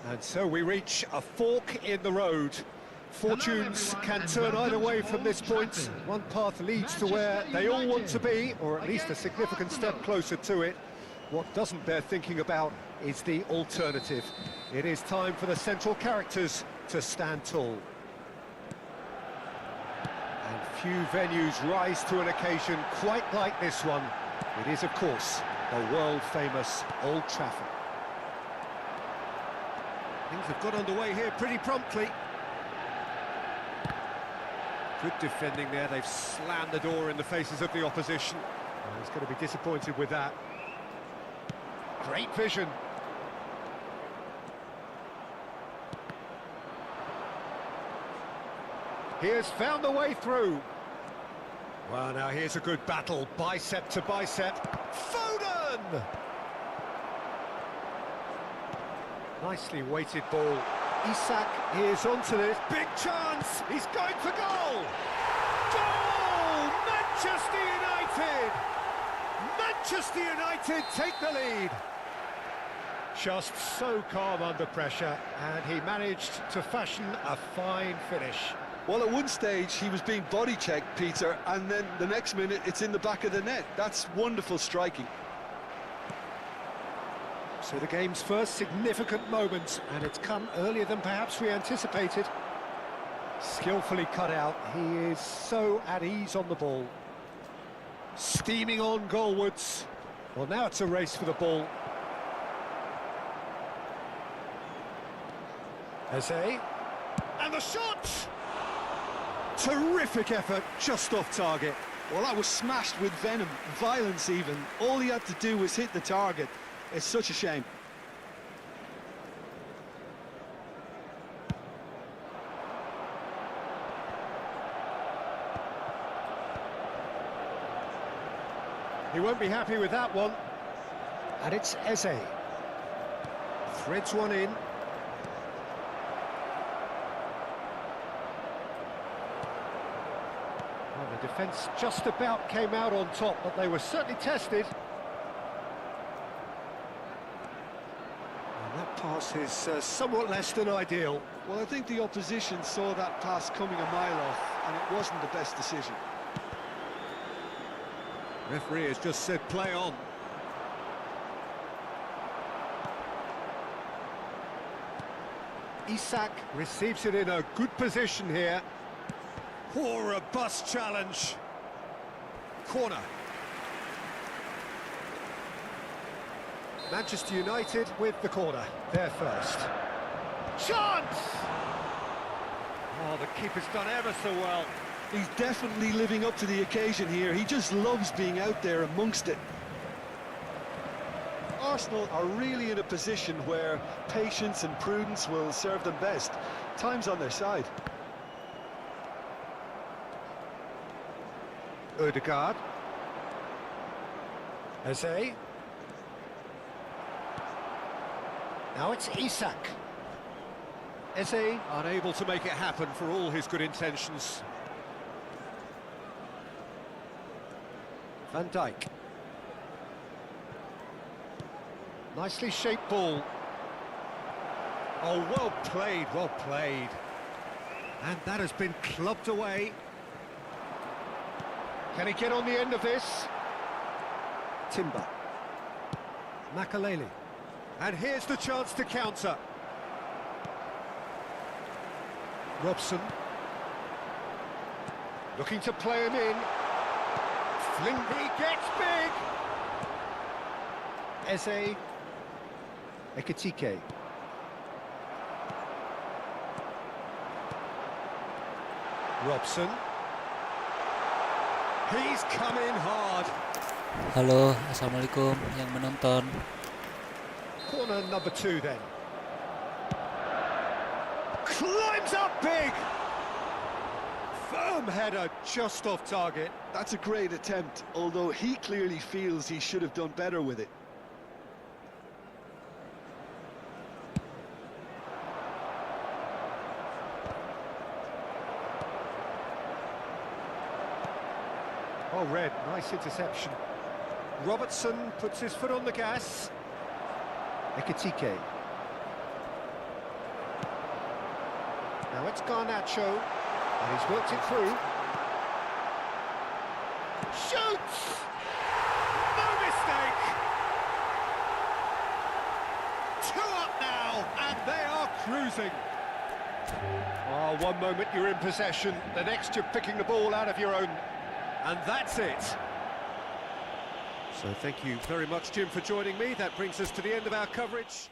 And so we reach a fork in the road. Fortunes can turn either way from this point. One path leads to where they all want to be, or at least a significant step closer to it. What doesn't bear thinking about is the alternative. It is time for the central characters to stand tall. And few venues rise to an occasion quite like this one. It is, of course, the world-famous Old Trafford. Things have got underway here pretty promptly. Good defending there, they've slammed the door in the faces of the opposition. Well, he's going to be disappointed with that. Great vision. He has found the way through. Well, now here's a good battle, bicep to bicep. Foden! Nicely weighted ball. Isak is onto this. Big chance! He's going for goal! Goal! Manchester United! Manchester United take the lead. Just so calm under pressure, and he managed to fashion a fine finish. Well, at one stage he was being body-checked, Peter, and then the next minute it's in the back of the net. That's wonderful striking. So the game's first significant moment, and it's come earlier than perhaps we anticipated. Skillfully cut out, he is so at ease on the ball. Steaming on goalwards. Well, now it's a race for the ball. Eze. And the shot! Terrific effort, just off target. Well, that was smashed with venom, violence even. All he had to do was hit the target. It's such a shame. He won't be happy with that one. And it's Eze. Threads one in. Well, the defence just about came out on top, but they were certainly tested. That pass is somewhat less than ideal. Well, I think the opposition saw that pass coming a mile off, and it wasn't the best decision. Referee has just said play on. Isak receives it in a good position here. Oh, robust challenge. Corner. Manchester United with the corner, there first. Chance! Oh, the keeper's done ever so well. He's definitely living up to the occasion here. He just loves being out there amongst it. Arsenal are really in a position where patience and prudence will serve them best. Time's on their side. Odegaard. Eze. Now it's Isak. Eze unable to make it happen for all his good intentions. Van Dijk. Nicely shaped ball. Oh, well played, well played. And that has been clubbed away. Can he get on the end of this? Timber. Makaleli. And here's the chance to counter. Robson. Looking to play him in. Fling, he gets big! Eze. Ekitike. Robson. He's come in hard. Halo, assalamualaikum yang menonton. Corner number 2 then. Climbs up big! Firm header just off target. That's a great attempt, although he clearly feels he should have done better with it. Oh, Red, nice interception. Robertson puts his foot on the gas. Ekitike. Now it's Garnacho, and he's worked it through. Shoots! No mistake! 2 up now, and they are cruising. Oh, one moment you're in possession, the next you're picking the ball out of your own. And that's it. So thank you very much, Jim, for joining me. That brings us to the end of our coverage.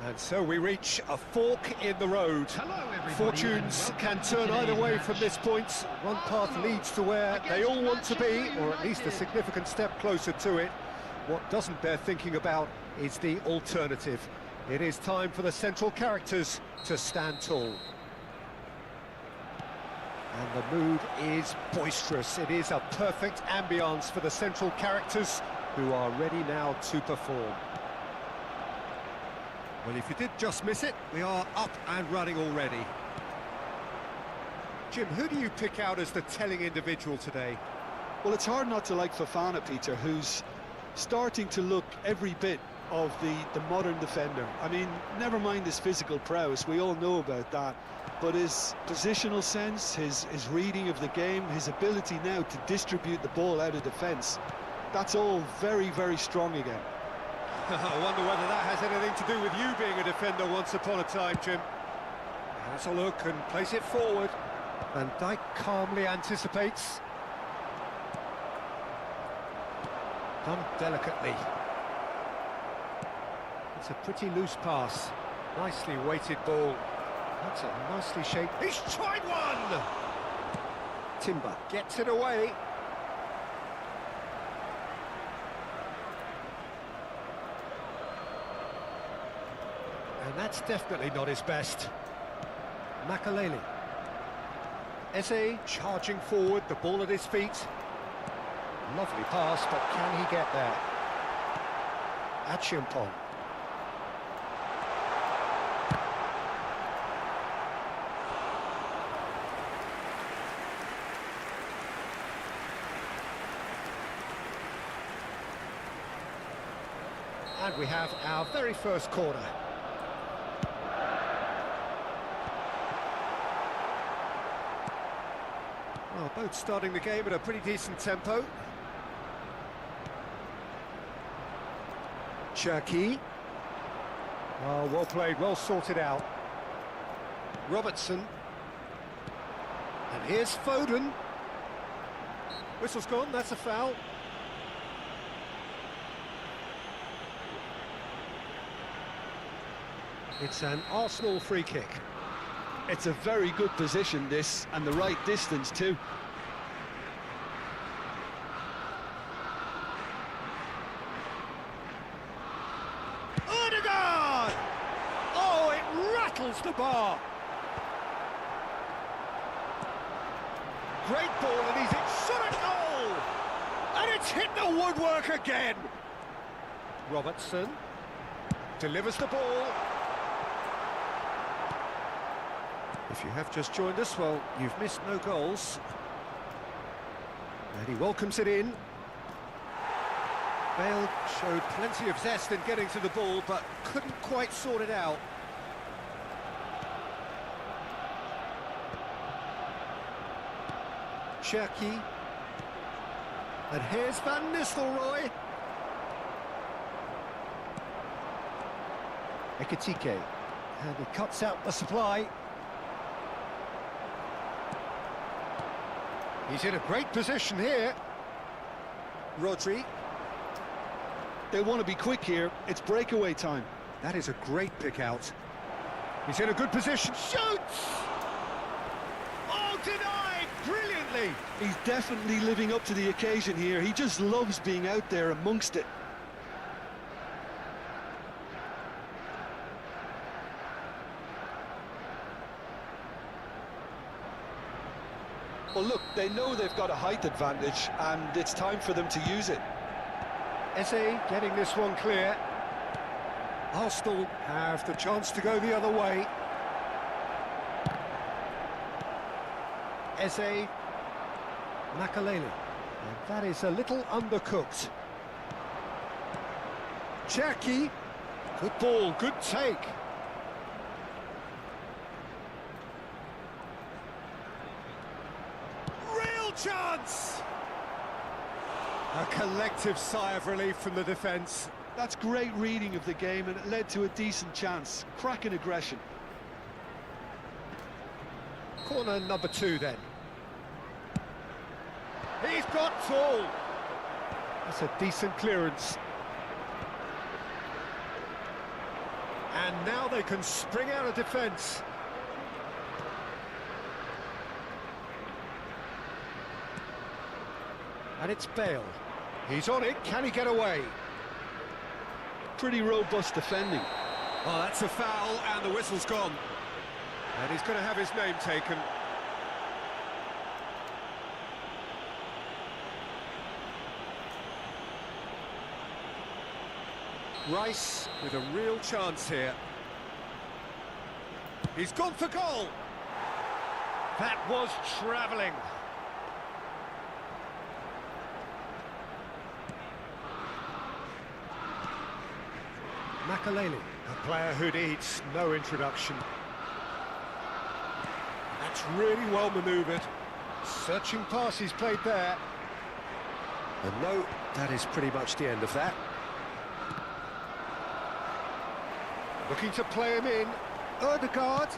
And so we reach a fork in the road. Fortunes can turn either way from this point. One path leads to where they all want to be, or at least a significant step closer to it. What doesn't bear thinking about is the alternative. It is time for the central characters to stand tall. And the mood is boisterous. It is a perfect ambience for the central characters who are ready now to perform. Well, if you did just miss it, we are up and running already. Jim, who do you pick out as the telling individual today? Well, it's hard not to like Fofana, Peter, who's starting to look every bit of the modern defender. I mean, never mind his physical prowess, we all know about that, but his positional sense, his reading of the game, his ability now to distribute the ball out of defence, that's all very, very strong again. I wonder whether that has anything to do with you being a defender once upon a time, Jim. Has a look and plays it forward. Van Dijk calmly anticipates. Done delicately. It's a pretty loose pass. Nicely weighted ball. That's a nicely shaped... He's tried one! Timber gets it away. And that's definitely not his best. Makaleli. Eze charging forward, the ball at his feet. Lovely pass, but can he get there? Achiampong. And we have our very first corner. Well, both starting the game at a pretty decent tempo. Cherki. Oh, well played, well sorted out. Robertson. And here's Foden. Whistle's gone, that's a foul. It's an Arsenal free kick. It's a very good position, this, and the right distance too. Odegaard! Oh, it rattles the bar. Great ball, and he's shot at goal! And it's hit the woodwork again! Robertson delivers the ball. If you have just joined us, well, you've missed no goals. And he welcomes it in. Bale showed plenty of zest in getting to the ball, but couldn't quite sort it out. Cherki. And here's Van Nistelrooy. Ekitike. And he cuts out the supply. He's in a great position here. Rodri. They want to be quick here. It's breakaway time. That is a great pick out. He's in a good position. Shoots! Oh, denied! Brilliantly! He's definitely living up to the occasion here. He just loves being out there amongst it. Well, look, they know they've got a height advantage, and it's time for them to use it. Eze getting this one clear. Arsenal have the chance to go the other way. Eze. Makalele. And that is a little undercooked. Cherki. Good ball, good take. Chance! A collective sigh of relief from the defence. That's great reading of the game, and it led to a decent chance. Cracking aggression. Corner number 2 then. He's got full. That's a decent clearance. And now they can spring out of defence. And it's Bale. He's on it, can he get away? Pretty robust defending. Oh, that's a foul, and the whistle's gone. And he's going to have his name taken. Rice with a real chance here. He's gone for goal. That was travelling. Makalele, a player who needs no introduction. That's really well manoeuvred. Searching pass he's played there. And no, that is pretty much the end of that. Looking to play him in. Odegaard.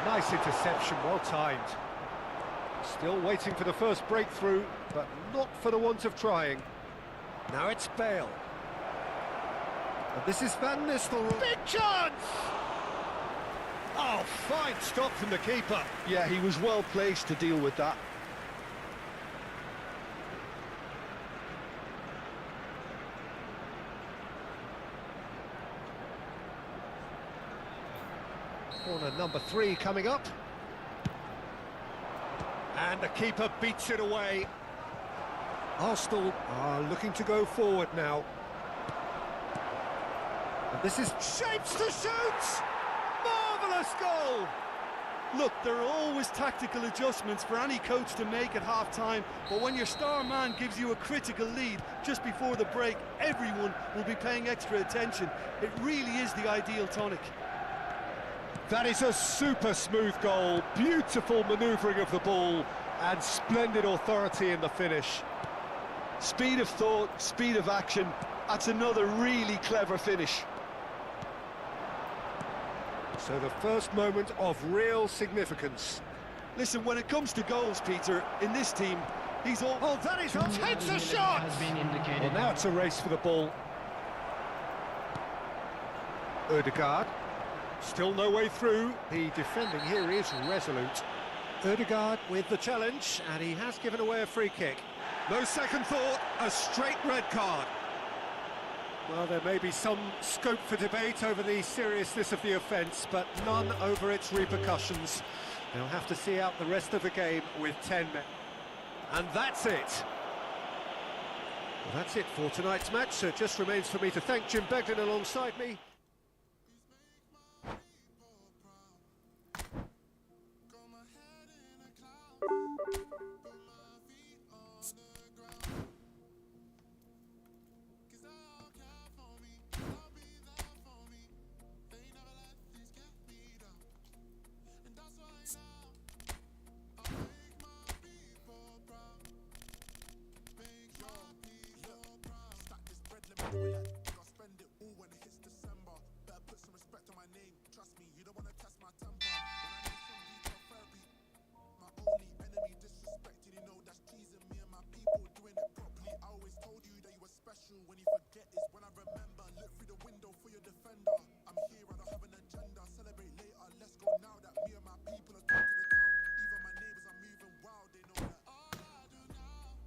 Nice interception, well timed. Still waiting for the first breakthrough, but not for the want of trying. Now it's Bale. And this is Van Nistelrooy. Big chance! Oh, fine stop from the keeper. Yeah, he was well placed to deal with that. Corner number 3 coming up. And the keeper beats it away. Arsenal are looking to go forward now. And this is shapes to shoot! Marvellous goal! Look, there are always tactical adjustments for any coach to make at half-time, but when your star man gives you a critical lead just before the break, everyone will be paying extra attention. It really is the ideal tonic. That is a super smooth goal, beautiful manoeuvring of the ball, and splendid authority in the finish. Speed of thought, speed of action, that's another really clever finish. So the first moment of real significance. Listen, when it comes to goals, Peter, in this team, he's all... Oh, that is a takes a shot! Well, now it's a race for the ball. Ødegaard, still no way through. The defending here is resolute. Ødegaard with the challenge, and he has given away a free kick. No second thought, a straight red card. Well, there may be some scope for debate over the seriousness of the offence, but none over its repercussions. They'll have to see out the rest of the game with 10 men. And that's it. Well, that's it for tonight's match, so it just remains for me to thank Jim Begden alongside me. Gotta spend it all when it hits December. Better put some respect on my name. Trust me, you don't wanna test my temper. When I need some detail therapy, my only enemy disrespected. You know that's teasing me and my people doing it properly. I always told you that you were special. When you forget is when I remember. Look through the window for your defender. I'm here, I don't have an agenda. Celebrate later, let's go now that me and my people are talking to the town. Even my neighbors are moving wild, they know that. All I do now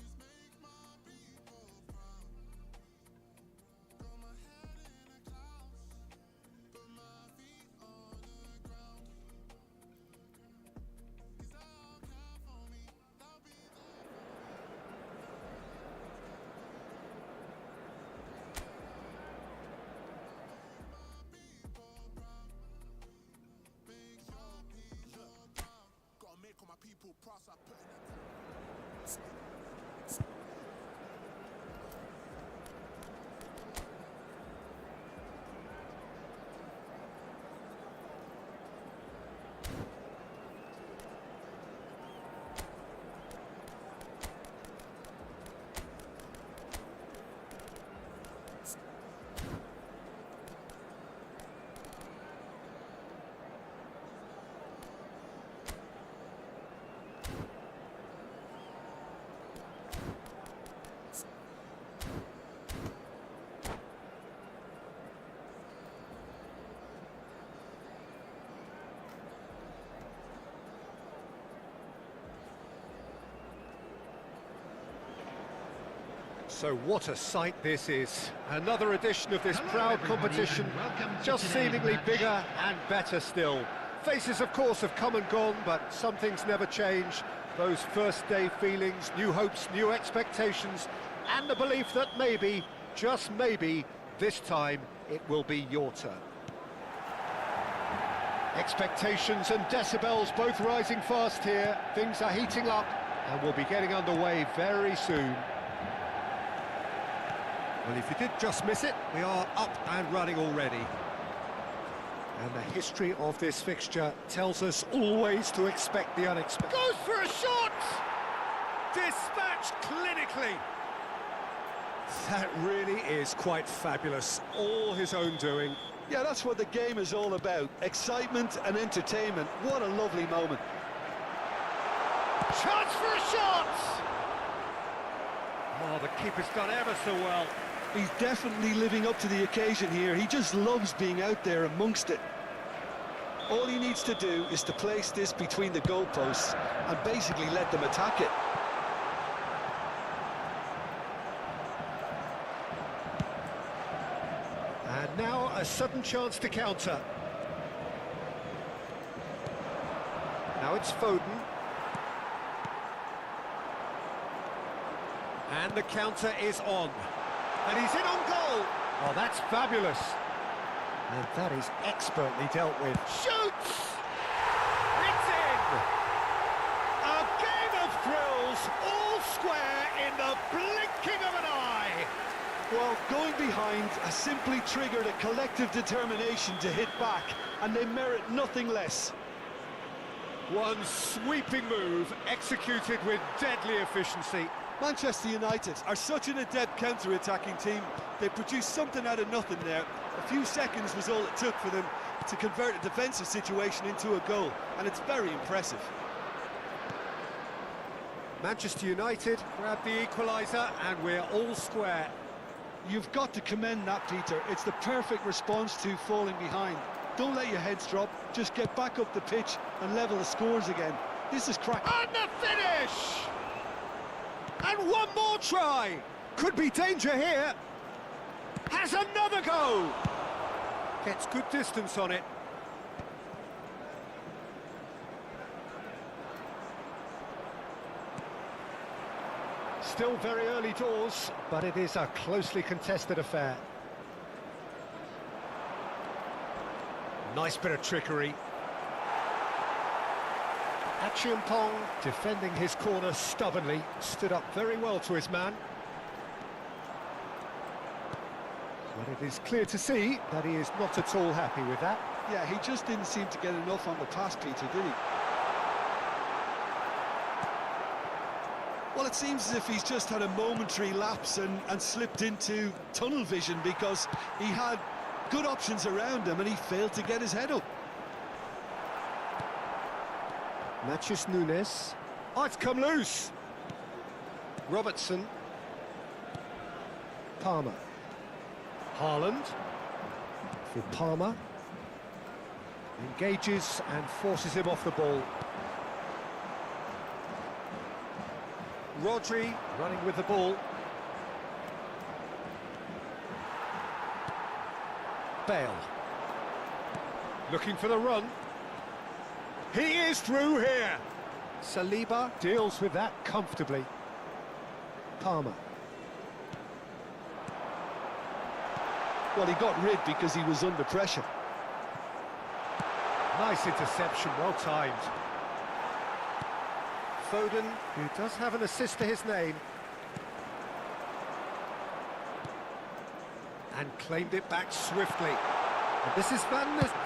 is make my people proud. Got my head in the clouds, put my feet on the ground. 'Cause they'll care for me, they'll be there for me. Make your people proud. Gotta make all my people proud, so I put in the So what a sight this is. Another edition of this proud competition, just seemingly bigger and better still. Faces, of course, have come and gone, but some things never change. Those first day feelings, new hopes, new expectations, and the belief that maybe, just maybe, this time it will be your turn. Expectations and decibels both rising fast here. Things are heating up and we'll be getting underway very soon. Well, if you did just miss it, we are up and running already. And the history of this fixture tells us always to expect the unexpected. Goes for a shot! Dispatched clinically. That really is quite fabulous. All his own doing. Yeah, that's what the game is all about. Excitement and entertainment. What a lovely moment. Chance for a shot! Oh, the keeper's done ever so well. He's definitely living up to the occasion here. He just loves being out there amongst it. All he needs to do is to place this between the goalposts and basically let them attack it. And now a sudden chance to counter. Now it's Foden. And the counter is on. And he's in on goal. Oh, that's fabulous. And that is expertly dealt with. Shoots! all square in the blinking of an eye. Well, going behind has simply triggered a collective determination to hit back, and they merit nothing less. One sweeping move executed with deadly efficiency. Manchester United are such an adept counter-attacking team. They produced something out of nothing there. A few seconds was all it took for them to convert a defensive situation into a goal, and it's very impressive. Manchester United grab the equaliser, and we're all square. You've got to commend that, Peter. It's the perfect response to falling behind. Don't let your heads drop, just get back up the pitch and level the scores again. This is cracking. And the finish! And one more try! Could be danger here. Has another go! Gets good distance on it. Still very early doors, but it is a closely contested affair. Nice bit of trickery. Achiampong, defending his corner stubbornly, stood up very well to his man. But it is clear to see that he is not at all happy with that. Yeah, he just didn't seem to get enough on the pass, Peter, did he? Well, it seems as if he's just had a momentary lapse and slipped into tunnel vision, because he had good options around him and he failed to get his head up. Matheus Nunes. Oh, it's come loose. Robertson. Palmer. Haaland. For Palmer. Engages and forces him off the ball. Rodri running with the ball. Bale. Looking for the run. He is through here. Saliba deals with that comfortably. Palmer. Well, he got rid because he was under pressure. Nice interception, well timed. Foden, who does have an assist to his name. And claimed it back swiftly. And this is Van Nistelrooy!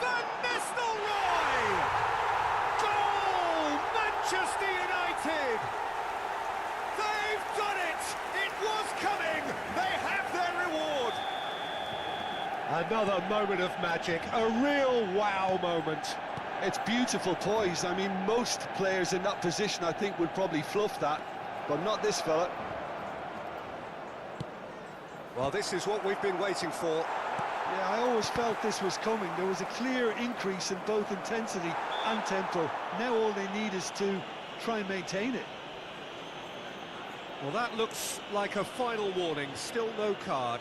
Goal! Manchester United! They've done it! It was coming! They have their reward! Another moment of magic, a real wow moment. It's beautiful poise. I mean, most players in that position, I think, would probably fluff that, but not this fella. Well, this is what we've been waiting for. Yeah, I always felt this was coming. There was a clear increase in both intensity and tempo. Now all they need is to try and maintain it. Well, that looks like a final warning. Still no card.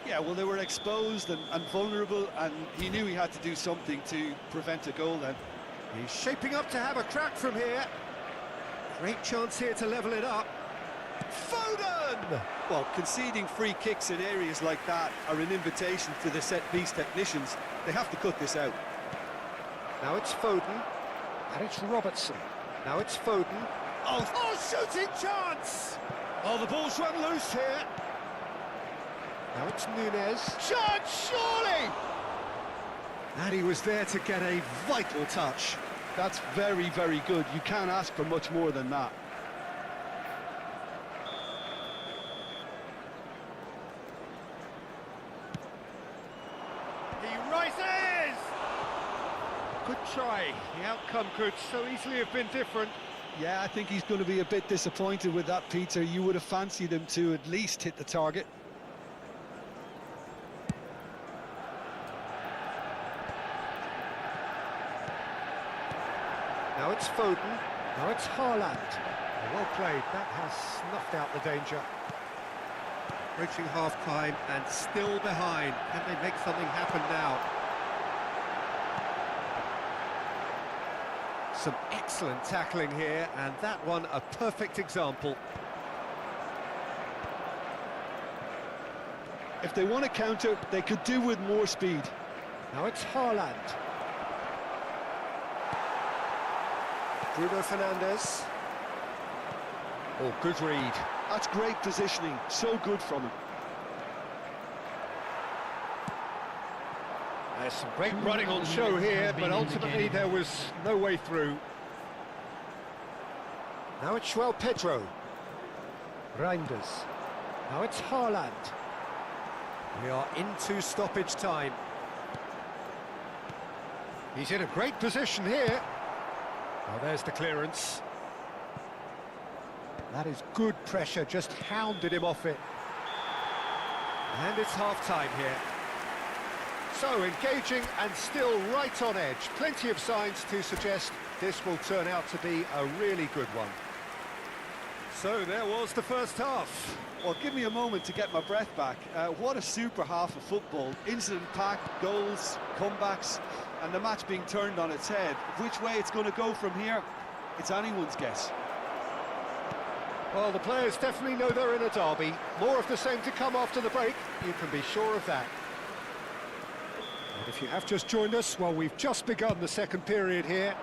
Yeah, well, they were exposed and vulnerable, and he knew he had to do something to prevent a goal then. He's shaping up to have a crack from here. Great chance here to level it up. Foden! Well, conceding free kicks in areas like that are an invitation to the set-piece technicians. They have to cut this out. Now it's Foden, and it's Robertson. Now it's Foden. Oh, shooting chance! Oh, the ball's run loose here. Now it's Nunes. Chance, surely! And he was there to get a vital touch. That's very, very good. You can't ask for much more than that. He rises! Good try. The outcome could so easily have been different. Yeah, I think he's going to be a bit disappointed with that, Peter. You would have fancied him to at least hit the target. Now it's Foden. Now it's Haaland. Well played. That has snuffed out the danger. Reaching half-time and still behind. Can they make something happen now? Some excellent tackling here, and that one a perfect example. If they want to counter, they could do with more speed. Now it's Haaland. Bruno Fernandes. Oh, good read. That's great positioning, so good from him. There's some great running on show here, but ultimately there was no way through. Now it's João Pedro. Reinders. Now it's Haaland. We are into stoppage time. He's in a great position here. Oh, there's the clearance. That is good pressure, just hounded him off it. And it's half-time here. So, engaging and still right on edge. Plenty of signs to suggest this will turn out to be a really good one. So, there was the first half. Well, give me a moment to get my breath back. What a super half of football. Incident-packed, goals, comebacks, and the match being turned on its head. Which way it's going to go from here, it's anyone's guess. Well, the players definitely know they're in a derby. More of the same to come after the break, you can be sure of that. And if you have just joined us, well, we've just begun the second period here.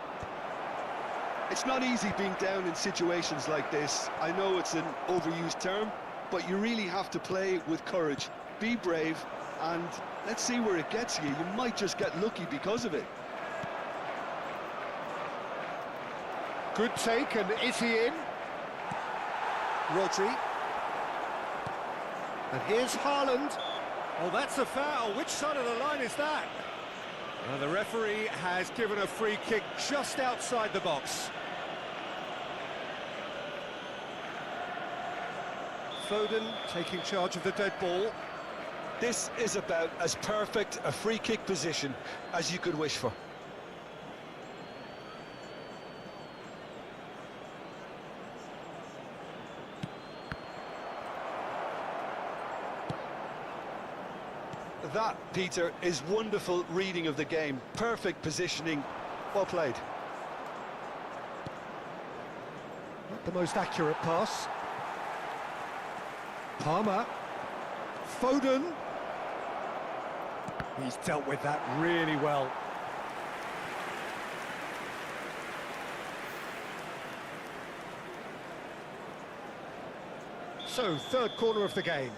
It's not easy being down in situations like this. I know it's an overused term, but you really have to play with courage. Be brave, and let's see where it gets you. You might just get lucky because of it. Good take, and is he in? Rodri. And here's Haaland. Oh, that's a foul. Which side of the line is that? The referee has given a free kick just outside the box. Foden taking charge of the dead ball. This is about as perfect a free kick position as you could wish for. That, Peter, is wonderful reading of the game. Perfect positioning. Well played. Not the most accurate pass. Palmer. Foden. He's dealt with that really well. So, third corner of the game.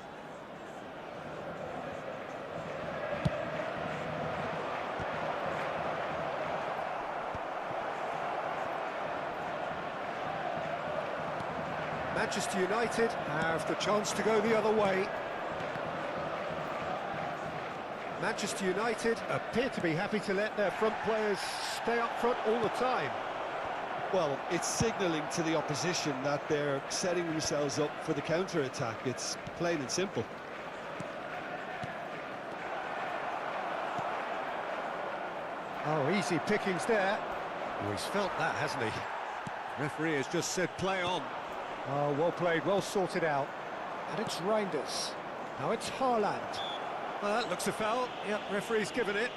Manchester United have the chance to go the other way. Manchester United appear to be happy to let their front players stay up front all the time. Well, it's signalling to the opposition that they're setting themselves up for the counter-attack. It's plain and simple. Oh, easy pickings there. Oh, he's felt that, hasn't he? Referee has just said play on. Oh, well played, well sorted out. And it's Reinders. Now it's Haaland. Well, that looks a foul. Yep, referee's given it.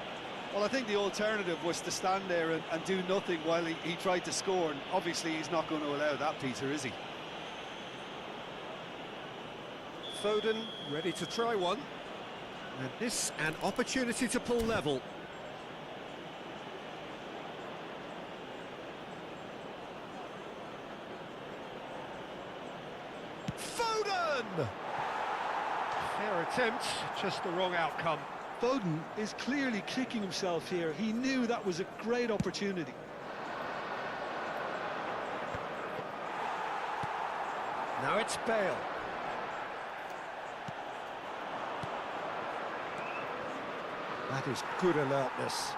Well, I think the alternative was to stand there and do nothing while he tried to score, and obviously he's not going to allow that, Peter, is he? Foden ready to try one. And this an opportunity to pull level. Foden! Fair attempt, just the wrong outcome. Foden is clearly kicking himself here. He knew that was a great opportunity. Now it's Bale. That is good alertness.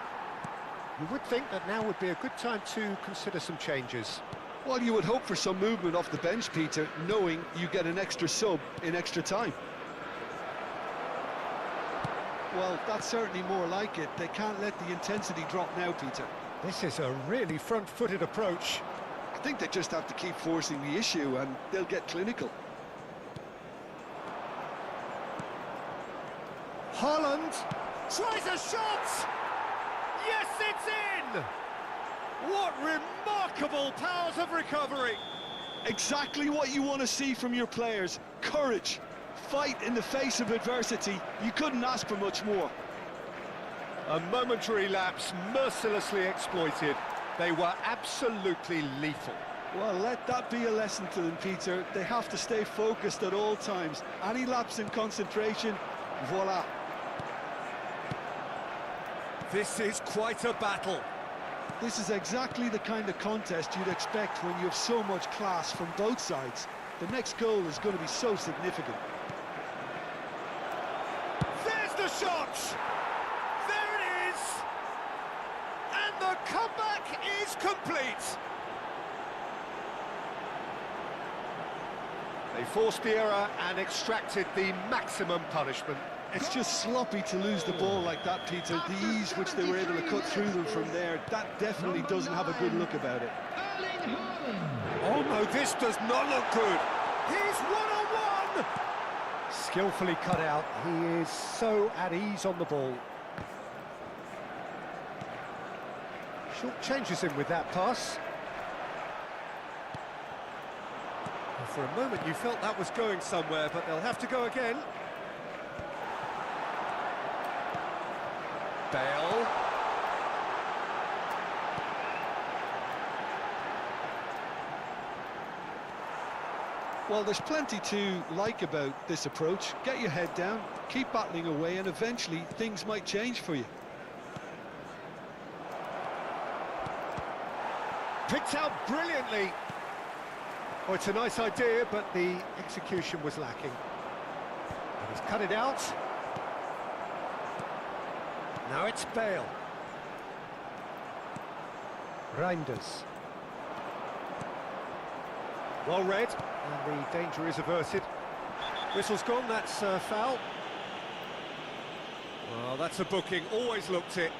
You would think that now would be a good time to consider some changes. Well, you would hope for some movement off the bench, Peter, knowing you get an extra sub in extra time. Well, that's certainly more like it. They can't let the intensity drop now, Peter. This is a really front-footed approach. I think they just have to keep forcing the issue and they'll get clinical. Haaland tries a shot! Yes, it's in! What remarkable powers of recovery! Exactly what you want to see from your players. Courage. Fight in the face of adversity. You couldn't ask for much more. A momentary lapse mercilessly exploited. They were absolutely lethal. Well, let that be a lesson to them, Peter. They have to stay focused at all times. Any lapse in concentration, voila. This is quite a battle. This is exactly the kind of contest you'd expect when you have so much class from both sides. The next goal is going to be so significant. There's the shot! There it is! And the comeback is complete! They forced the error and extracted the maximum punishment. It's just sloppy to lose the ball like that, Peter. The ease which they were able to cut through them from there, that definitely doesn't have a good look about it. Oh no, this does not look good. He's one-on-one! Skillfully cut out. He is so at ease on the ball. Short changes him with that pass. And for a moment you felt that was going somewhere, but they'll have to go again. Bale. Well, there's plenty to like about this approach. Get your head down, keep battling away, and eventually things might change for you. Picked out brilliantly. Oh, it's a nice idea, but the execution was lacking. And he's cut it out. Now it's Bale. Reinders. Well read, and the danger is averted. Whistle's gone, that's foul. Well, that's a booking, always looked it.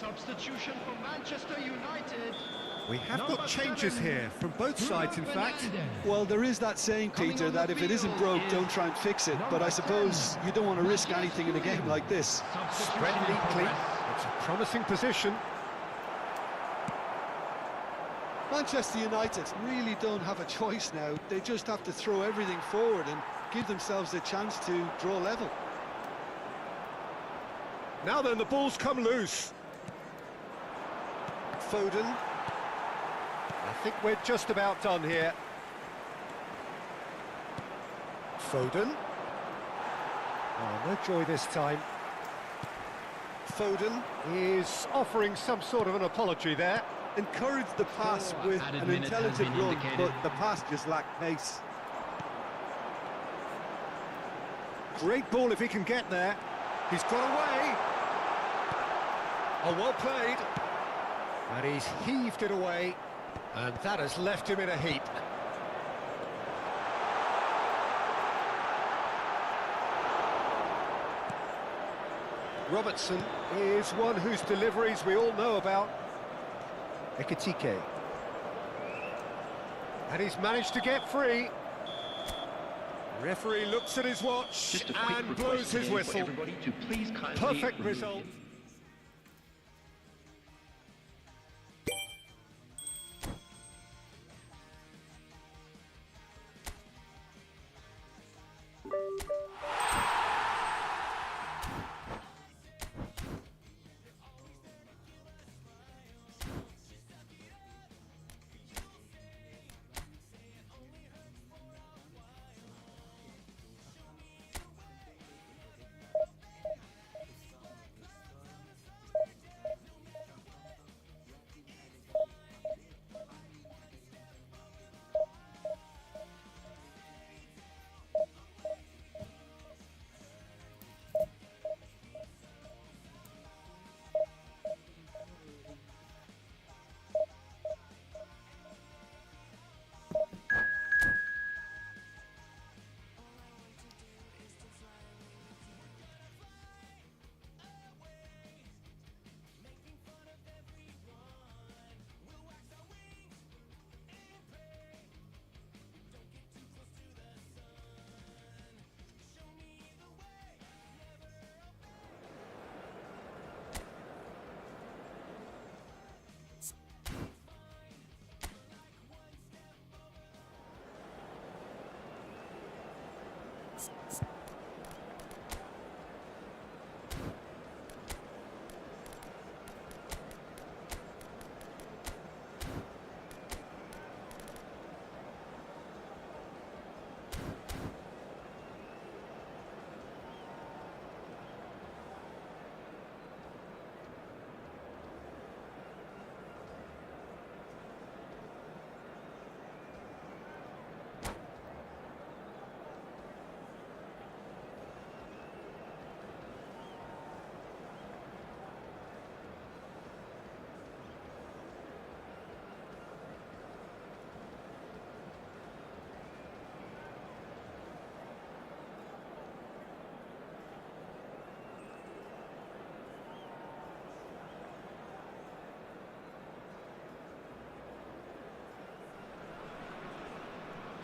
Substitution for Manchester United. We have got changes here, from both sides in fact. Well, there is that saying, Peter, that if it isn't broke, don't try and fix it. But I suppose you don't want to risk anything in a game like this. Spread neatly, it's a promising position. Manchester United really don't have a choice now. They just have to throw everything forward and give themselves a chance to draw level. Now then, the ball's come loose. Foden. I think we're just about done here. Foden. Oh, no joy this time. Foden is offering some sort of an apology there. Encouraged the pass with an intelligent run, but the pass just lacked pace. Great ball if he can get there. He's got away. Oh, well played. And he's heaved it away. And that has left him in a heap. Robertson is one whose deliveries we all know about. Ekitike. And he's managed to get free. Referee looks at his watch and blows his whistle. Perfect result.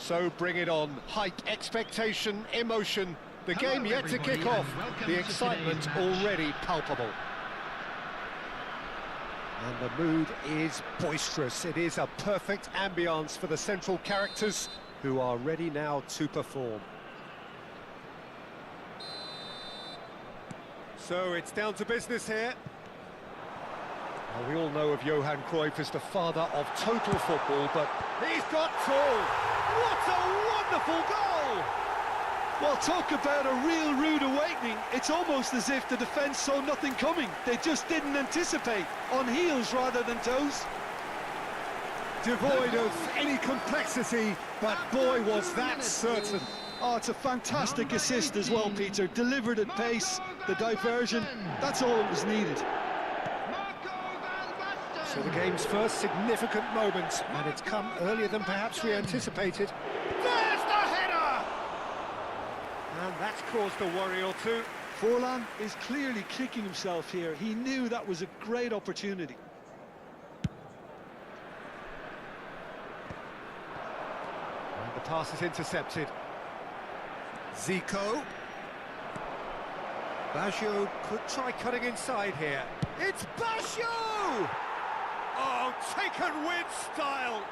So bring it on. Hype, expectation, emotion. The Hello, game yet to everybody, kick off. and welcome The to excitement today's match. already palpable. And the mood is boisterous. It is a perfect ambience for the central characters who are ready now to perform. So it's down to business here. Well, we all know of Johan Cruyff as the father of total football, but he's got tall. What a wonderful goal! Well, talk about a real rude awakening. It's almost as if the defence saw nothing coming. They just didn't anticipate, on heels rather than toes. Devoid of any complexity, but boy was that certain. Oh, it's a fantastic assist as well, Peter. Delivered at pace, the diversion, that's all that was needed. So the game's first significant moment, and it's come earlier than perhaps we anticipated. There's the header! And that's caused a worry or two. Forlan is clearly kicking himself here. He knew that was a great opportunity. And the pass is intercepted. Zico. Baggio could try cutting inside here. It's Baggio! Oh, taken with style.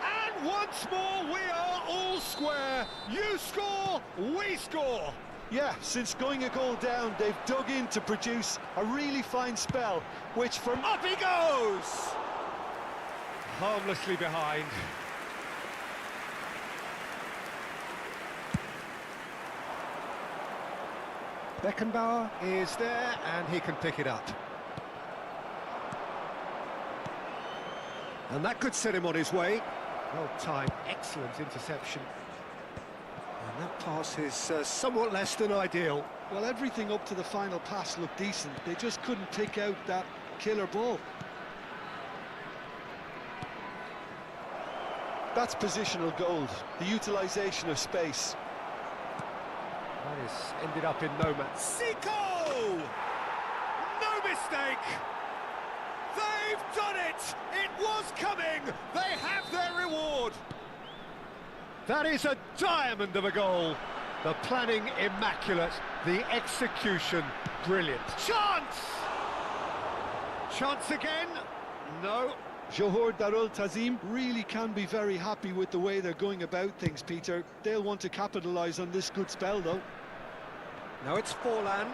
And once more, we are all square. You score, we score. Yeah, since going a goal down, they've dug in to produce a really fine spell, which from Up he goes! Harmlessly behind. Beckenbauer is there, and he can pick it up. And that could set him on his way. Well timed, excellent interception. And that pass is somewhat less than ideal. well, everything up to the final pass looked decent. They just couldn't pick out that killer ball. That's positional gold, the utilisation of space. That has ended up in no match. Zico! No mistake! They've done it! It was coming! They have their reward! That is a diamond of a goal. The planning immaculate, the execution brilliant. Chance! Chance again? No. Johor Darul Tazim really can be very happy with the way they're going about things, Peter. They'll want to capitalise on this good spell, though. Now it's Forlan.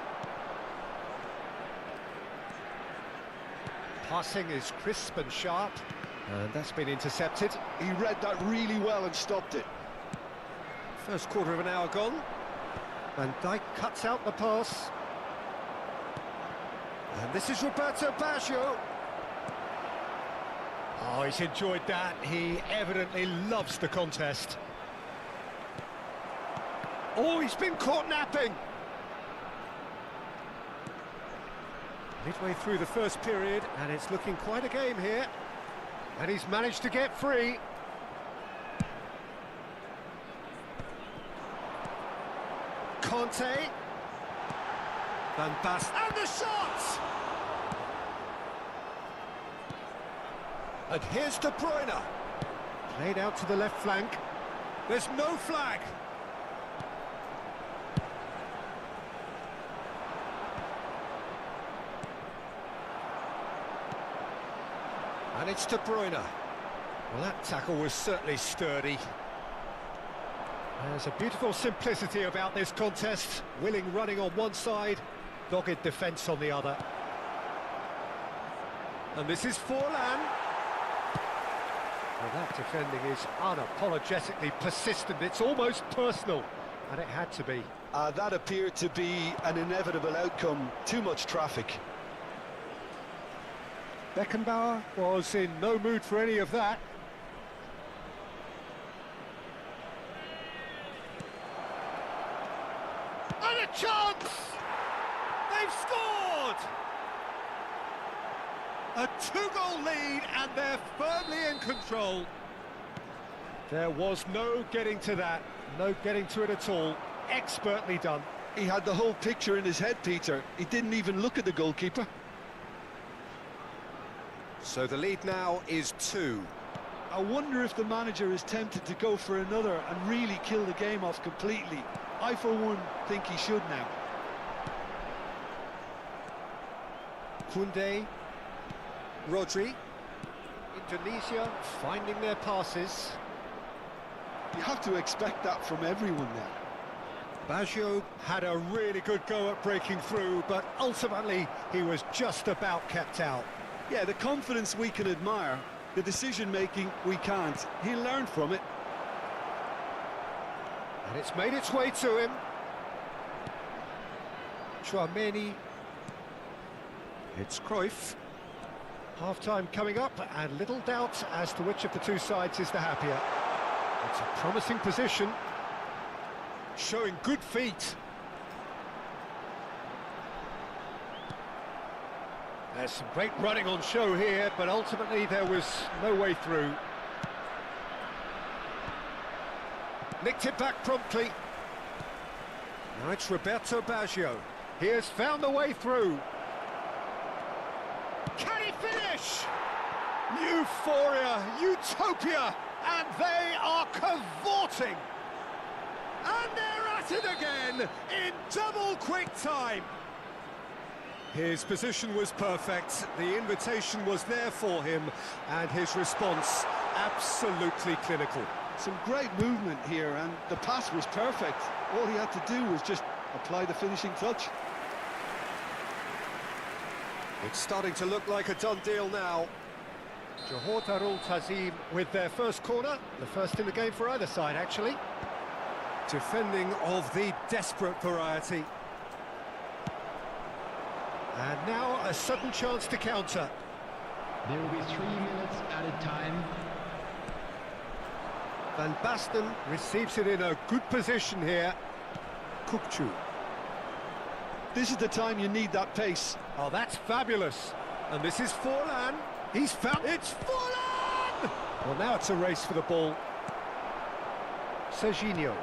Passing is crisp and sharp, and that's been intercepted. He read that really well and stopped it. First quarter of an hour gone. Van Dijk cuts out the pass. And this is Roberto Baggio. Oh, he's enjoyed that. He evidently loves the contest. Oh, he's been caught napping. Midway through the first period, and it's looking quite a game here. And he's managed to get free. Conte. Van Basten. And the shot! And here's De Bruyne. Played out to the left flank. There's no flag. And it's De Bruyne. Well, that tackle was certainly sturdy. There's a beautiful simplicity about this contest. Willing running on one side, dogged defence on the other. And this is Forlan. Well, that defending is unapologetically persistent. It's almost personal, and it had to be. That appeared to be an inevitable outcome. Too much traffic. Beckenbauer was in no mood for any of that. And a chance! They've scored! A two-goal lead, and they're firmly in control. There was no getting to that, no getting to it at all. Expertly done. He had the whole picture in his head, Peter. He didn't even look at the goalkeeper. So the lead now is 2. I wonder if the manager is tempted to go for another and really kill the game off completely. I, for one, think he should now. Koundé, Rodri, Indonesia finding their passes. You have to expect that from everyone now. Baggio had a really good go at breaking through, but ultimately he was just about kept out. Yeah, the confidence we can admire, the decision-making we can't. He'll learn from it. And it's made its way to him. Chouameni. It's Cruyff. Half-time coming up, and little doubt as to which of the two sides is the happier. It's a promising position. Showing good feet. There's some great running on show here, but ultimately there was no way through. Nicked it back promptly. Now it's Roberto Baggio. He has found the way through. Can he finish? Euphoria, utopia, and they are cavorting. And they're at it again in double quick time. His position was perfect, the invitation was there for him, and his response absolutely clinical. Some great movement here, and the pass was perfect. All he had to do was just apply the finishing touch. It's starting to look like a done deal now. Johor Darul Tazim with their first corner, the first in the game for either side, actually. Defending of the desperate variety. And now a sudden chance to counter. There will be 3 minutes added time. Van Basten receives it in a good position here. Kukçu. This is the time you need that pace. Oh, that's fabulous. And this is Forlan. He's found... It's Forlan! Well, now it's a race for the ball. Serginho.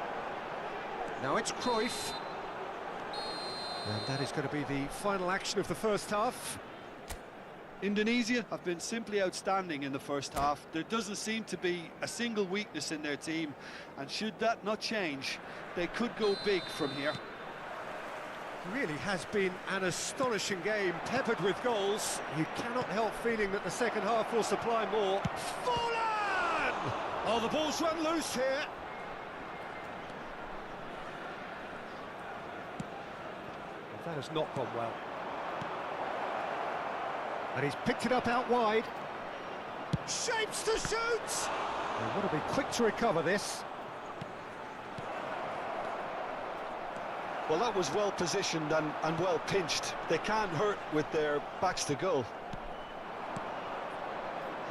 Now it's Cruyff. And that is going to be the final action of the first half. Indonesia have been simply outstanding in the first half. There doesn't seem to be a single weakness in their team, and should that not change, they could go big from here. It really has been an astonishing game, peppered with goals. You cannot help feeling that the second half will supply more. Forlan! Oh, the ball's run loose here. That has not gone well. And he's picked it up out wide. Shapes to shoot! They want to be quick to recover this. Well, that was well positioned and well pinched. They can't hurt with their backs to goal.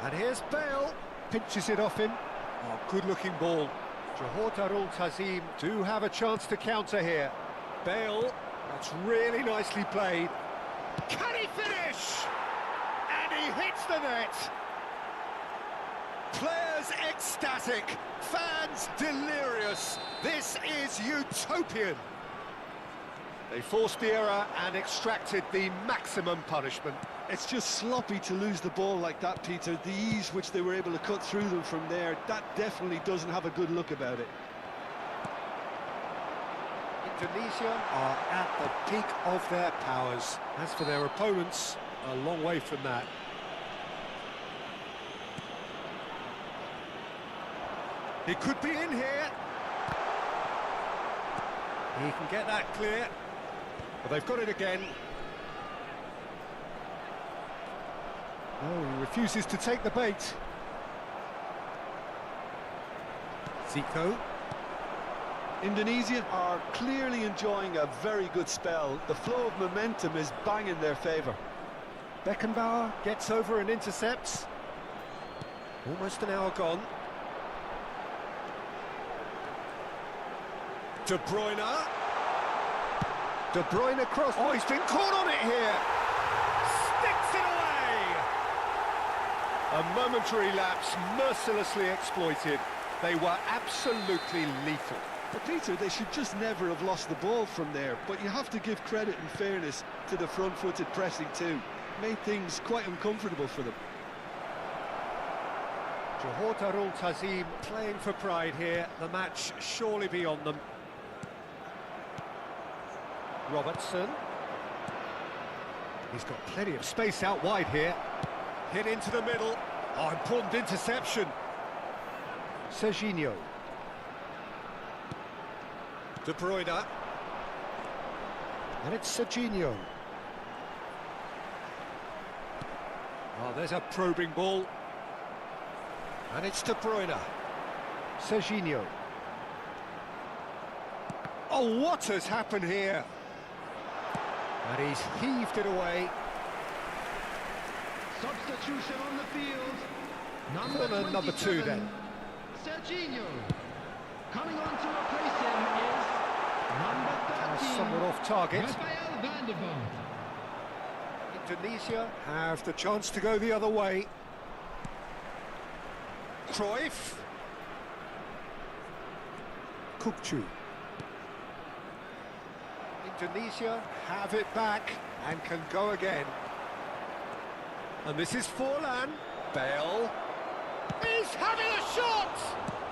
And here's Bale. Pinches it off him. Oh, good-looking ball. Johor Darul Tazim do have a chance to counter here. Bale. That's really nicely played. Can he finish? And he hits the net. Players ecstatic, fans delirious. This is utopian. They forced the error and extracted the maximum punishment. It's just sloppy to lose the ball like that, Peter. The ease which they were able to cut through them from there, that definitely doesn't have a good look about it. Indonesia are at the peak of their powers. As for their opponents, a long way from that. He could be in here. He can get that clear. Well, they've got it again. No, he refuses to take the bait. Zico. Indonesia are clearly enjoying a very good spell. The flow of momentum is bang in their favour. Beckenbauer gets over and intercepts. Almost an hour gone. De Bruyne. De Bruyne cross. Oh, he's been caught on it here. Sticks it away. A momentary lapse, mercilessly exploited. They were absolutely lethal. But Peter, they should just never have lost the ball from there. But you have to give credit and fairness to the front-footed pressing too. Made things quite uncomfortable for them. Johor Darul Tazim playing for pride here. The match surely beyond them. Robertson. He's got plenty of space out wide here. Hit into the middle. Oh, important interception. Serginho. De Bruyne. And it's Serginho. Oh, there's a probing ball. And it's De Bruyne. Serginho. Oh, what has happened here? And he's heaved it away. Substitution on the field. Corner number 2 then. Serginho. Coming on to replace him is number 13. Somewhat off target. Rafael van der Vaart. Indonesia have the chance to go the other way. Cruyff. Kukcu. Indonesia have it back and can go again. And this is Forlan. Bale. He's having a shot!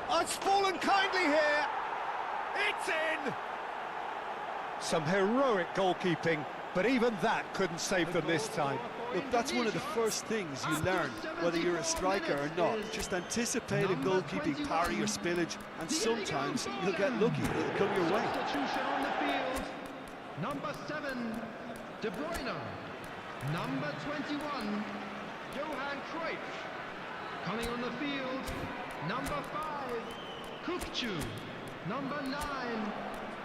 Oh, it's fallen kindly here. It's in! Some heroic goalkeeping, but even that couldn't save them this time. Look, that's one of the first things you learn, whether you're a striker or not. Just anticipate a goalkeeping parry or spillage, and sometimes you'll get lucky, it'll come your way. Substitution on the field. Number 7, De Bruyne. Number 21, Johan Cruyff. Coming on the field, number 5, Kukcu. Number 9,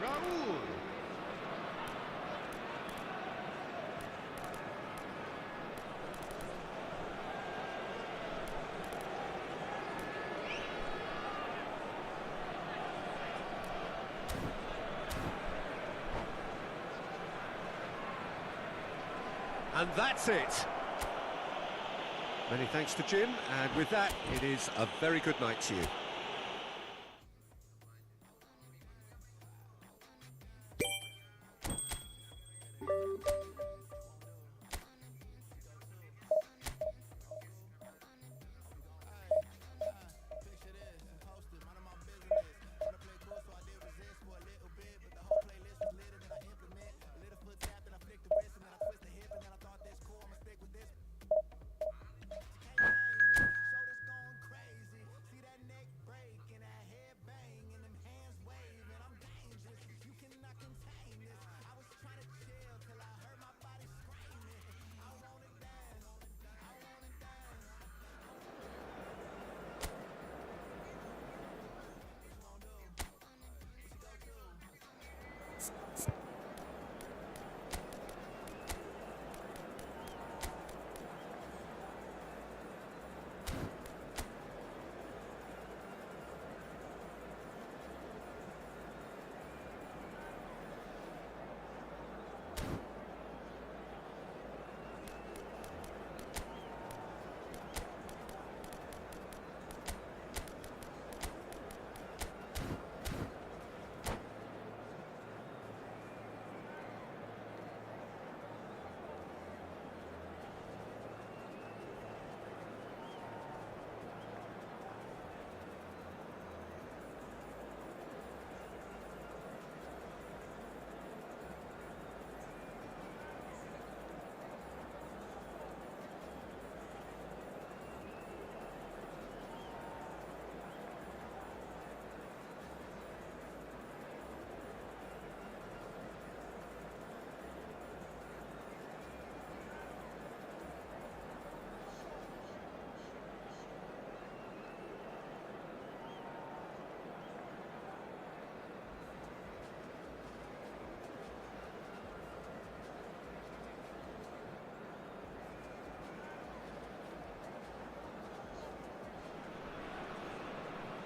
Raul. And that's it. Many thanks to Jim, and with that, it is a very good night to you.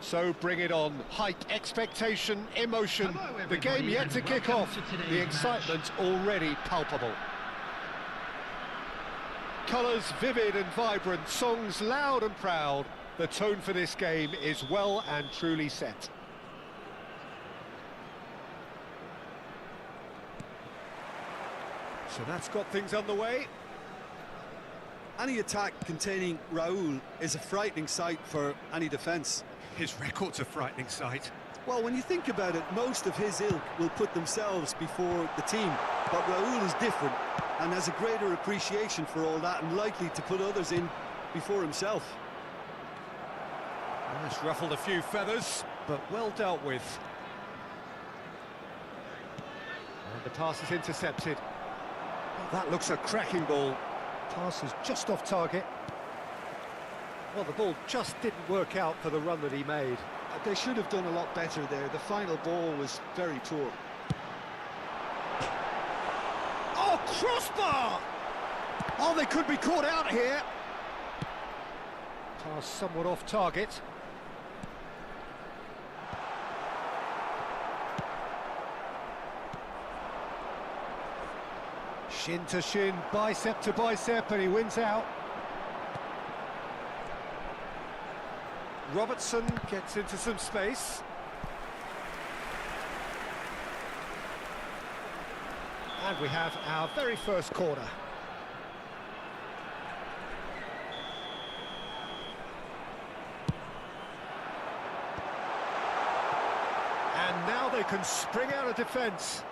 So bring it on. Hype, expectation, emotion. Hello, The game everybody, yet and to kick welcome off. to today's The match. excitement already palpable. Colours vivid and vibrant, songs loud and proud. The tone for this game is well and truly set. So that's got things underway. Any attack containing Raul is a frightening sight for any defence. His record's a frightening sight. Well, when you think about it, most of his ilk will put themselves before the team. But Raul is different and has a greater appreciation for all that and likely to put others in before himself. That's ruffled a few feathers, but well dealt with. And the pass is intercepted. Oh, that looks a cracking ball. Pass is just off target. Well, the ball just didn't work out for the run that he made. They should have done a lot better there. The final ball was very poor. Oh, crossbar! Oh, they could be caught out here. Pass somewhat off target. Shin to shin, bicep to bicep, and he wins out. Robertson gets into some space. And we have our very first corner. And now they can spring out of defence.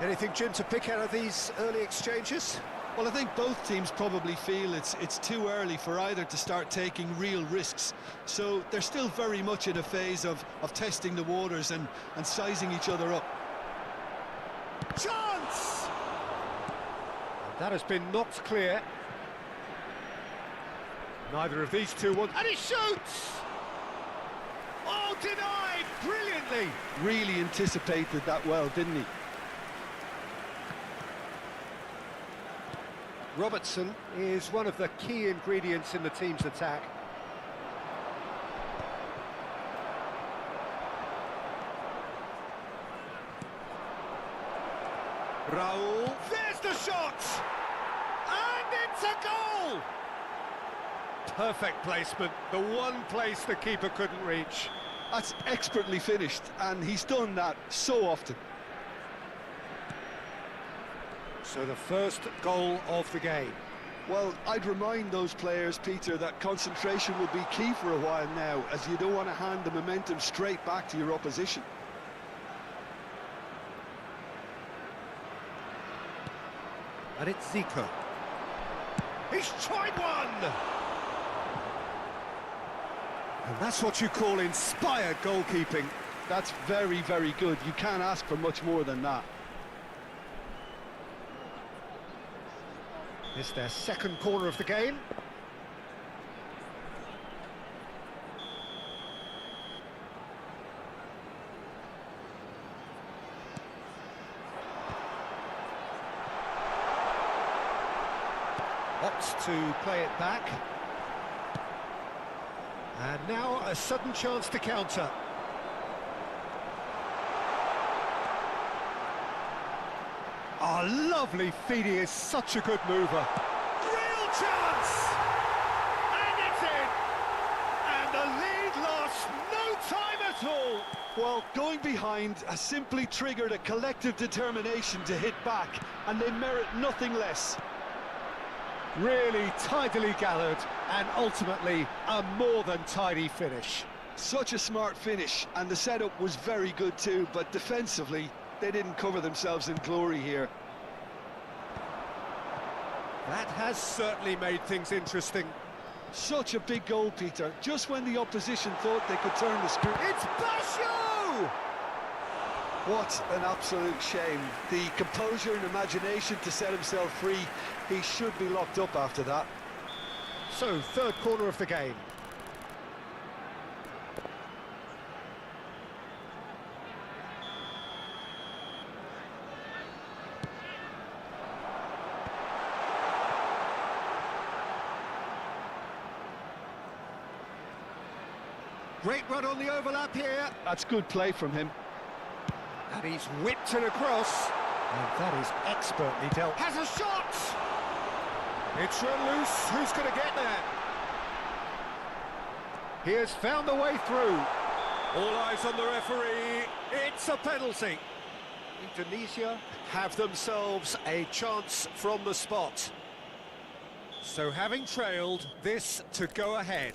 Anything, Jim, to pick out of these early exchanges? Well, I think both teams probably feel it's too early for either to start taking real risks. So they're still very much in a phase of testing the waters and sizing each other up. Chance! That has been knocked clear. Neither of these two want... And he shoots! Oh, denied! Brilliantly! Really anticipated that well, didn't he? Robertson is one of the key ingredients in the team's attack. Raul, there's the shot! And it's a goal! Perfect placement, the one place the keeper couldn't reach. That's expertly finished, and he's done that so often. So the first goal of the game. Well, I'd remind those players, Peter, that concentration will be key for a while now, as you don't want to hand the momentum straight back to your opposition. And it's Zico. He's tried one! And that's what you call inspired goalkeeping. That's very, very good. You can't ask for much more than that. It's their second corner of the game. Opts to play it back. And now a sudden chance to counter. Oh, lovely feed, he is such a good mover. Real chance! And it's in! And the lead lost no time at all! Well, going behind has simply triggered a collective determination to hit back, and they merit nothing less. Really tidily gathered, and ultimately a more than tidy finish. Such a smart finish, and the setup was very good too, but defensively, they didn't cover themselves in glory here. That has certainly made things interesting. Such a big goal, Peter, just when the opposition thought they could turn the screw. It's Basho! What an absolute shame. The composure and imagination to set himself free, he should be locked up after that. So, third corner of the game. Great run on the overlap here. That's good play from him. And he's whipped it across. And that is expertly dealt. Has a shot! It's run loose. Who's going to get there? He has found the way through. All eyes on the referee. It's a penalty. Indonesia have themselves a chance from the spot. So having trailed, this to go ahead.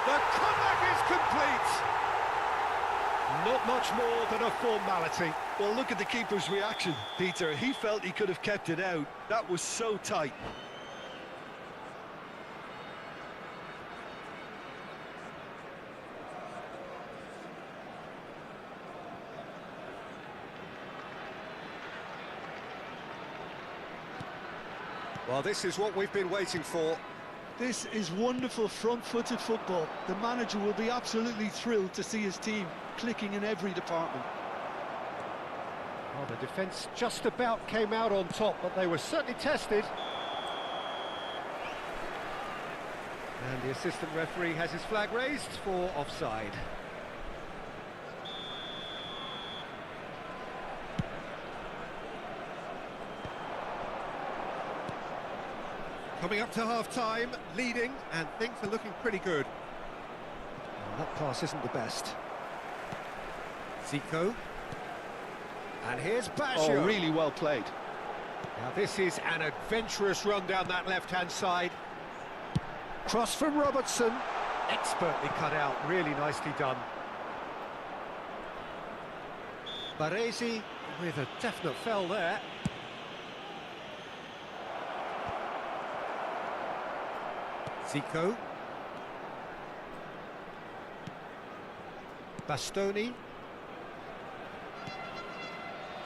The comeback is complete. Not much more than a formality. Well, look at the keeper's reaction, Peter. He felt he could have kept it out. That was so tight. Well, this is what we've been waiting for. This is wonderful front-footed football. The manager will be absolutely thrilled to see his team clicking in every department. Well, the defence just about came out on top, but they were certainly tested. And the assistant referee has his flag raised for offside. Coming up to half-time, leading, and things are looking pretty good. Well, that pass isn't the best. Zico. And here's Baggio. Oh, really well played. Now this is an adventurous run down that left-hand side. Cross from Robertson. Expertly cut out, really nicely done. Baresi with a definite foul there. Zico. Bastoni.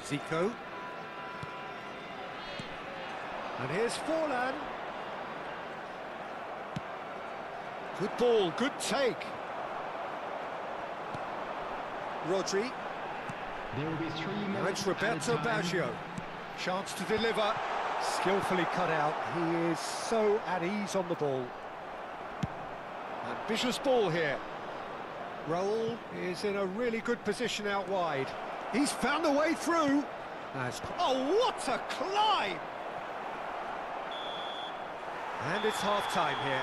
Zico. And here's Forlan. Good ball, good take. Rodri. There will be 3 Now minutes it's Roberto added time. Baggio. Chance to deliver. Skillfully cut out. He is so at ease on the ball. Ambitious ball here. Raul is in a really good position out wide. He's found a way through. Oh, what a climb! And it's half-time here.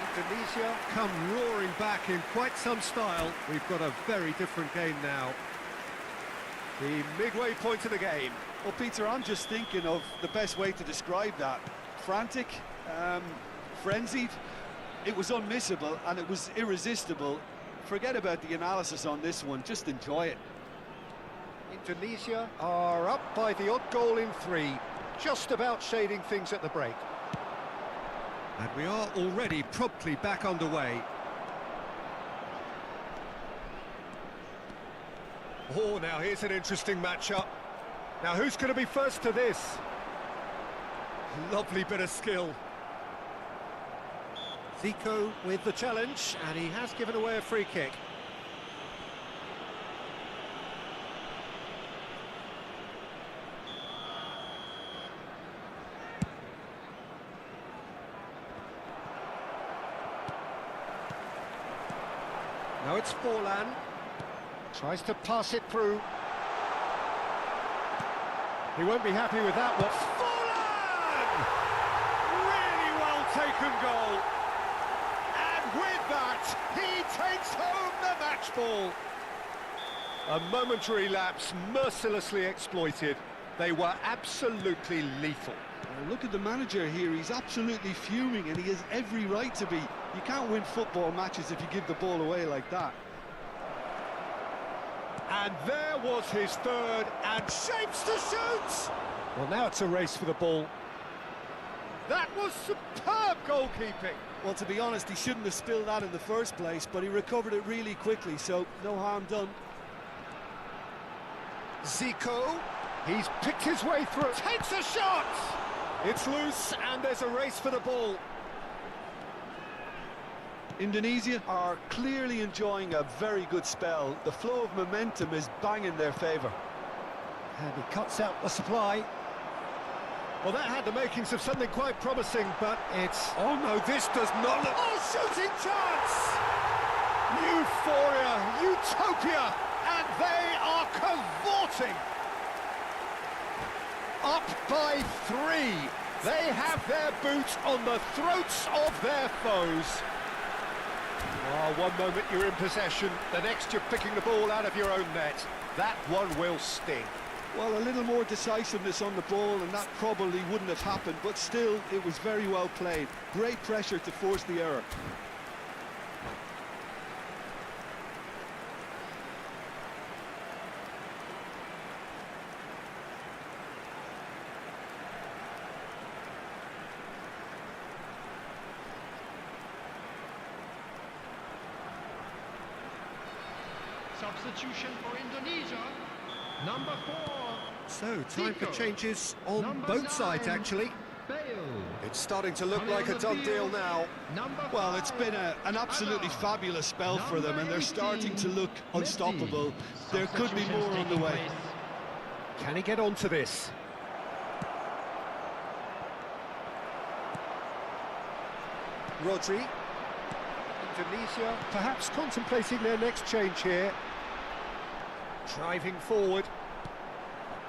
Indonesia come roaring back in quite some style. We've got a very different game now. The midway point of the game. Well, Peter, I'm just thinking of the best way to describe that. Frantic, frenzied. It was unmissable and it was irresistible. Forget about the analysis on this one, just enjoy it. Indonesia are up by the odd goal in 3, just about shading things at the break. And we are already promptly back underway. Oh, now here's an interesting matchup. Now who's going to be first to this? Lovely bit of skill. Zico with the challenge, and he has given away a free kick. Now it's Forlan. Tries to pass it through. He won't be happy with that one. Forlan! Really well taken goal. And with that, he takes home the match ball. A momentary lapse mercilessly exploited. They were absolutely lethal. Well, look at the manager here, he's absolutely fuming and he has every right to be. You can't win football matches if you give the ball away like that. And there was his third, and shapes to shoot! Well, now it's a race for the ball. That was superb goalkeeping. Well, to be honest, he shouldn't have spilled that in the first place, but he recovered it really quickly, so no harm done. Zico, he's picked his way through, takes a shot! It's loose, and there's a race for the ball. Indonesia are clearly enjoying a very good spell. The flow of momentum is bang in their favour. And he cuts out the supply. Well, that had the makings of something quite promising, but it's... Oh no, this does not look... Oh, shooting chance! Euphoria, utopia, and they are cavorting! Up by 3. They have their boots on the throats of their foes. Oh, one moment you're in possession, the next you're picking the ball out of your own net. That one will sting. Well, a little more decisiveness on the ball and that probably wouldn't have happened, but still, it was very well played. Great pressure to force the error. Substitution for Indonesia. Number 4. So, time for Tico. changes on Number both sides, 9. actually. Bale. It's starting to look Coming like on a the done field, deal now. Number Well, it's 5. been an absolutely Hazard. fabulous spell for them, and they're Number starting to 18, look unstoppable. There could be more on the way. Can he get onto this? Rodri. Indonesia perhaps contemplating their next change here. Driving forward.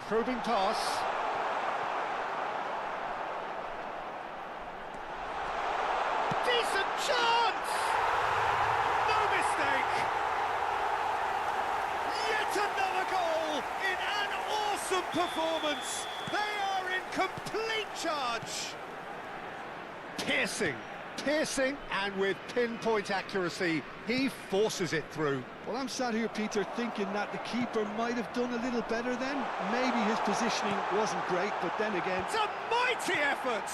Probing pass. Decent chance! No mistake! Yet another goal in an awesome performance! They are in complete charge! Piercing, and with pinpoint accuracy, he forces it through. Well, I'm sat here, Peter, thinking that the keeper might have done a little better then. Maybe his positioning wasn't great, but then again... It's a mighty effort!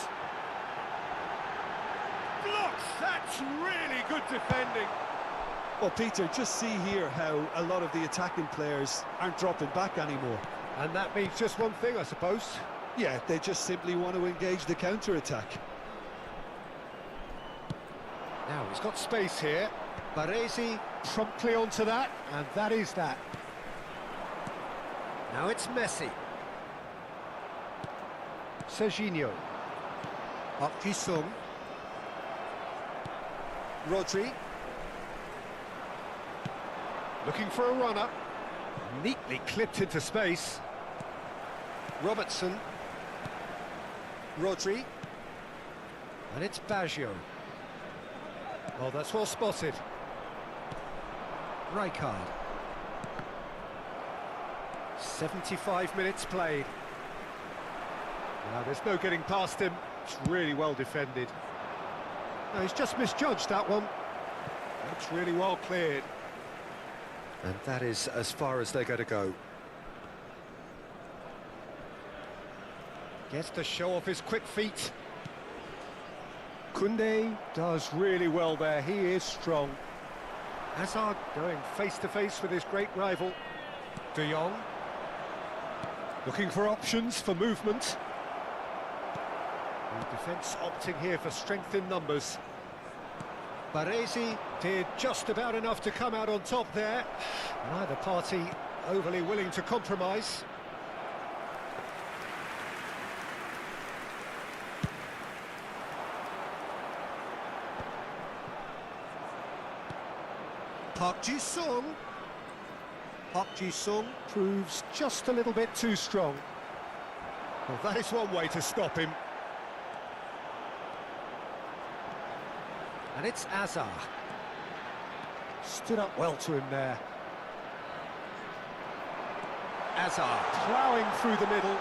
Blocks, that's really good defending. Well, Peter, just see here how a lot of the attacking players aren't dropping back anymore. And that means just one thing, I suppose. Yeah, they just simply want to engage the counter-attack. Now, he's got space here. Baresi promptly onto that, and that is that. Now it's Messi. Serginho. Park Ji-sung. Rodri. Looking for a runner. Neatly clipped into space. Robertson. Rodri. And it's Baggio. Oh, that's well spotted. Rijkaard. 75 minutes played. Now, there's no getting past him. It's really well defended. No, he's just misjudged that one. That's really well cleared. And that is as far as they're going to go. Gets to show off his quick feet. Koundé does really well there, he is strong. Hazard going face-to-face with his great rival. De Jong. Looking for options for movement. The defence opting here for strength in numbers. Baresi did just about enough to come out on top there. Neither party overly willing to compromise. Park Ji-sung. Park Ji-sung proves just a little bit too strong. Well, that is one way to stop him. And it's Azar. Stood up well to him there. Azar ploughing through the middle.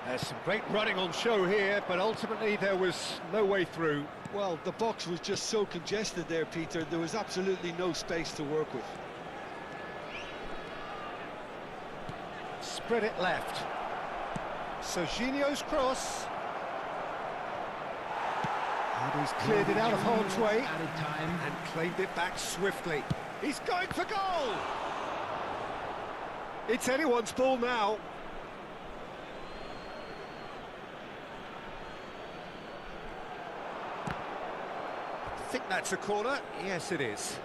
There's some great running on show here, but ultimately there was no way through. Well, the box was just so congested there, Peter. There was absolutely no space to work with. Spread it left. Serginho's cross. And he's cleared it out of harm's way Added time. and claimed it back swiftly. He's going for goal! It's anyone's ball now. think that's a corner. Yes, it is.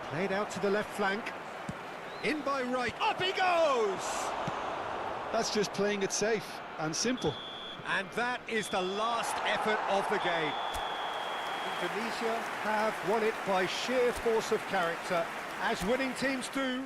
Played out to the left flank. In by right. Up he goes! That's just playing it safe and simple. And that is the last effort of the game. Indonesia have won it by sheer force of character, as winning teams do.